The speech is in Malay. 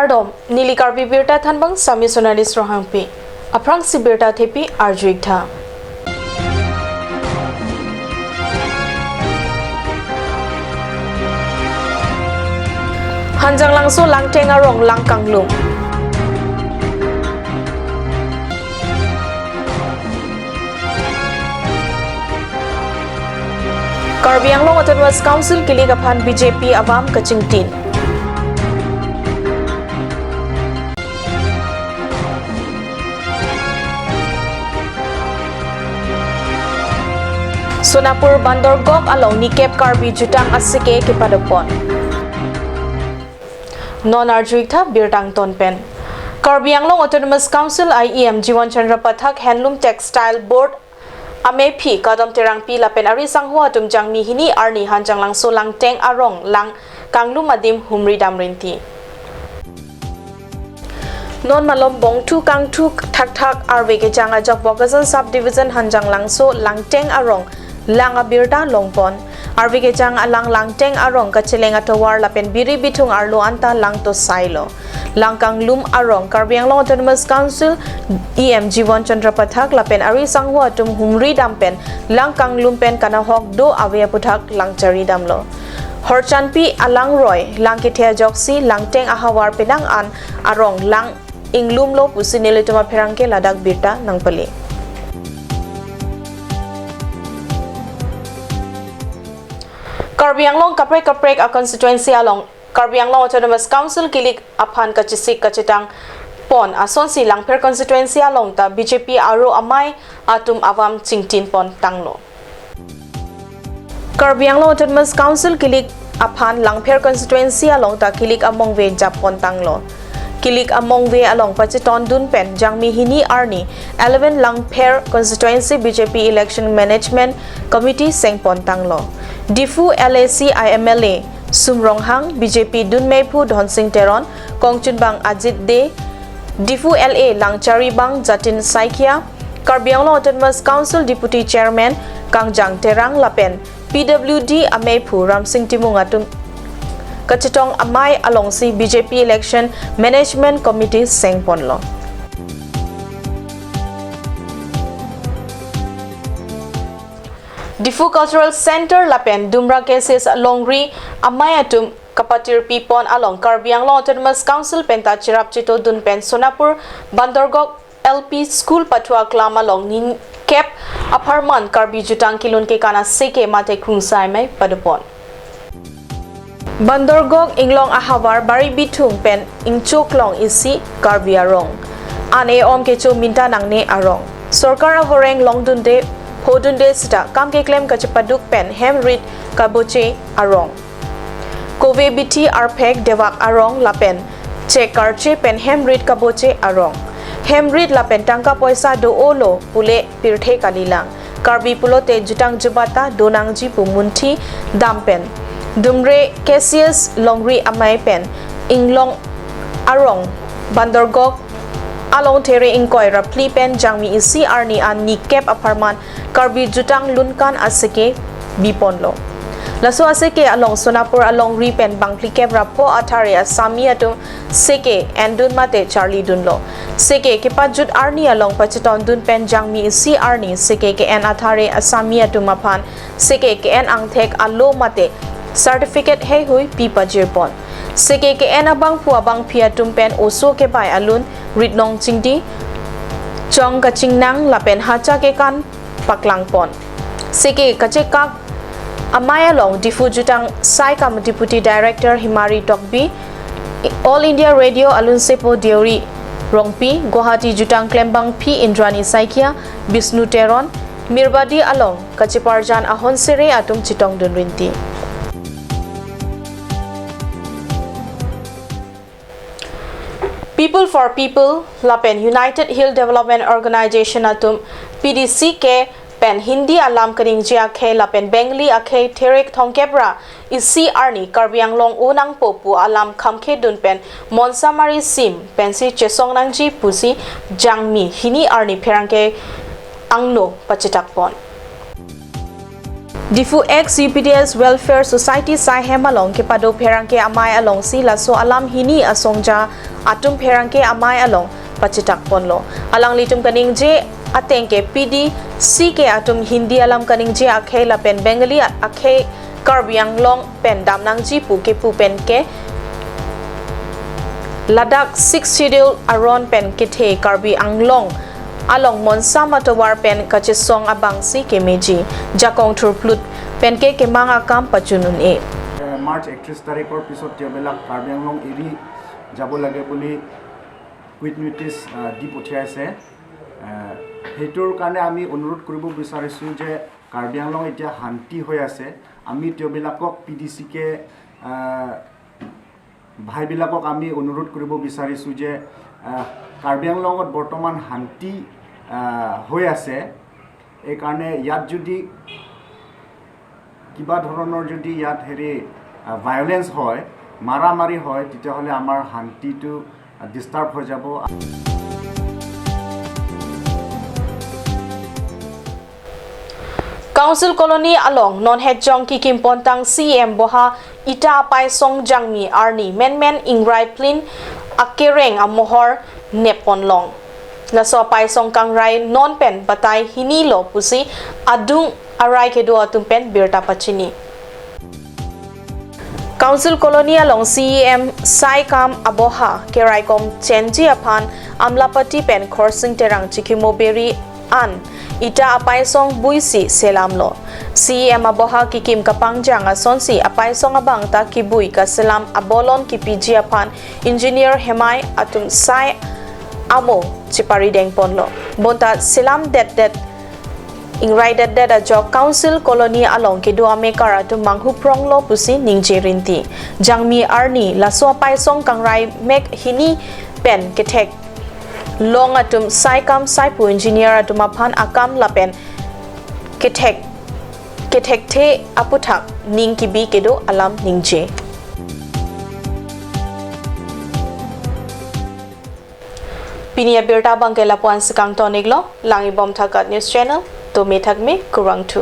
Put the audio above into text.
Nardom, Nilikar Bibirta Thanbang Sami Sonalis Rohangpi, Aprang Sibirta Tepi Arjuigtha. Hanjang Langso Langteng Arong Langkanglum. Karbi Anglong Autonomous Council Kilikapan BJP Awam Kachingtin. Sonapur Bandorgok along Nikep Karbi Jutang Asike Kipadopon. Non-Arjuigtha Birtang Tonpen. Karbi Anglong Autonomous Council IEM Jiwan Chandra Pathak Handloom Textile Board Amepi Kadom Terang Pi Lapen Ari Sanghua Tumjang Mihini Arni Hanjang Langso Langteng Arong Lang Kanglum Adim Humri Damrinti. Non Malom Bong Tu Kang Tu Thak Thak Arveke Janga Jok Bogazan Subdivision Hanjang Langso Langteng Arong Lang Abirta Longpon Arvike Jang Alang Langteng Arong Kachilenga Tawar Lapen Biri Bitung Arlo Anta Lang To Sailo Langkang Lum Arong Karbi Anglong Autonomous Council EM Jiwan Chandra Pathak Lapen Ari Sanghua Tum Humri Dampen Langkang Lumpen Kanahok Do Avia Puthak Langchari Damlo Horchanpi Alang Roy Langkithea Joksi Langteng Ahawar Penang An Arong Lang Inglumlo Pusinilituma Perangke Ladak Birta Nangpali. Karbi Anglong Kaprek a constituency along Karbi Anglong Autonomous Council Kilik Aphan Kachisik Kachitang Pon Asonsi Langper constituency along ta BJP Aro Amai Atum Avam Chingtin Pon Tanglo. Karbi Anglong Autonomous Council Kilik Aphan Langper constituency along ta Kilik Amongve Japon Tanglo. Kilik Amongve along Pachiton Dunpen Jangmi Hini Arni 11 Langper constituency BJP Election Management Committee Sengpon Tanglo. Difu LAC IMLA Sumronghang BJP Dunmeipu Dhonsing Teron Kongchunbang Ajit De Difu LA Langchari Bang Jatin Saikia Karbi Anglong Autonomous Council Deputy Chairman Kangjang Terang Lapen PWD Ameipu Ramsing Timungatum Kachitong Amai Alongsi BJP Election Management Committee Sengponlo. Difu Cultural Center Lapen Dumra Cases Longri Amayatum Kapatir Pipon along Karbi Anglong Autonomous Council Penta Chirap Chito Dunpen Sonapur Bandorgok LP School Patua Klam along Nin Kep Aparman Karbi Jutang Kilun ke kana seke mate krungsai mai padupon. Bandorgok Inglong Ahawar Bari Bitung Pen Ingchoklong Isi Karbi Arong Ane Om Kecho Minta Nangne Arong Sorkar Avoreng Longdunde Hodunde Sita Kamke Claim Kachapaduk Pen Hemrit Kaboche Arong Kove Biti Arpek Devak Arong Lapen Che Karche Pen Hemrit Kaboche Arong Hemrit Lapen Tangka Poisa Do Olo Pule Pirthe Kalilang Karbi Pulote Jutang Jubata Donangji Pumunti Dampen Dumre Cassius Longri Amai Pen Inglong Arong Bandorgok Along Tere Ingkoi Rapli Pen Jangmi Isi Arni An Nikep Aparman Karbi Jutang Lunkan Asike Biponlo. Laso Asike along Sonapur along Ripen Bangplikep Rapo Atare Asami Atum Seke Endun Mate Charlie Dunlo. Seke Kipajut Arni along Pachiton Dunpen Jangmi Isi Arni Seke KN Atare Asami Atum Apan Seke KN Angtek Alo Mate Certificate Hey Hui Pipa Jirpon. Seke KN Abang Puabang Pia Tumpen Oso ke Bai Alun Ritnong Chingdi Chong Kachingnang Lapen Hacha ke Kan Paklangpon. Seke Kachekak Amaya Long Difu Jutang Saikam Deputy Director Himari Tokbi All India Radio Alun Sepo Deori Rongpi Guwahati Jutang Klembang P Indrani Saikia Bisnu Teron Mirbadi Along Kachiparjan Ahon Sere Atum Chitong Dunrinti. People for People Lapen United Hill Development Organization Atum PDC ke Pen Hindi Alam Karingji Akhe Lapen Bengli Akhe Terek Thongkebra Isi Arni Karbi Anglong Unang Popu Alam Kamke Dunpen Monsamari Sim Pensi Chesong Nangji Pusi Jangmi Hini Arni Perangke Angno Pachitakpon. Difu ex UPDS Welfare Society sai hemalong ke pado pherangke amai along si laso alam hini asongja atum pherangke amai along pachitak ponlo alang litum kaning je atengke PD CK atum Hindi alam kaning je akhe la pen Bengali akhe Karbi Anglong pen damnang ji pu pen ke Ladakh 6 schedule aron pen kithe Karbi Anglong along monsama towar pen kachisong abang si kemeji jakong turplut pen ke manga kam pachunun e March 31 তাৰিখৰ পিছত তেওঁবিলাক কাৰ্বি আংলং এৰি যাব লাগে বুলি quit notice দি পঠিয়াইছে হেইটোৰ কাৰণে আমি অনুৰোধ কৰিব বিচাৰিছোঁ যে কাৰ্বি আংলং এতিয়া শান্তি হৈ আছে আমি তেওঁবিলাকক পিডিচিকে ভাইবিলাকক আমি অনুৰোধ কৰিব বিচাৰিছোঁ যে কাৰ্বি আংলঙত বৰ্তমান শান্তি হৈ আছে এই কাৰণে ইয়াত যদি কিবা ধৰণৰ যদি ইয়াত ভায়োলেন্স হয় মাৰামাৰি হয় তেতিয়াহ'লে আমাৰ শান্তিটো ডিষ্টাৰ্ব হৈ যাব Council Colony along non head jongki kimpontang CM boha ita pai song jangmi arni men ingrai plin akereng amohor nepon long naso pai song kangrai non pen batai hini lo pusi adung arai kedo atum pen birta pachini Council Colony along CEM Saikam Aboha Keraikom Chenji Apan Amlapati Pen Khorsing Terang Chikimoberi An Ita Apaisong Buisi Selamlo CEM Aboha Kikim Kapangjang Asonsi Apaisong Abang Ta Kibui Ka Selam Abolon Kipiji Apan Engineer Hemai Atum Sai Amo Chipari Deng Ponlo Bonta Selam Det Ingrai that a job council colony along kedua mekara to manghu pronglo pusi ningjerinti jangmi arni laso paisong kangrai mek hini pen ketek long atum saikam saipu engineer atum aphan akam lapen ketek the aputhak ning kibi kedo alam ningje Pinia Birta Bangkela Puan Sekang Toniglo Langi Bom Thakat News Channel to me kurang tu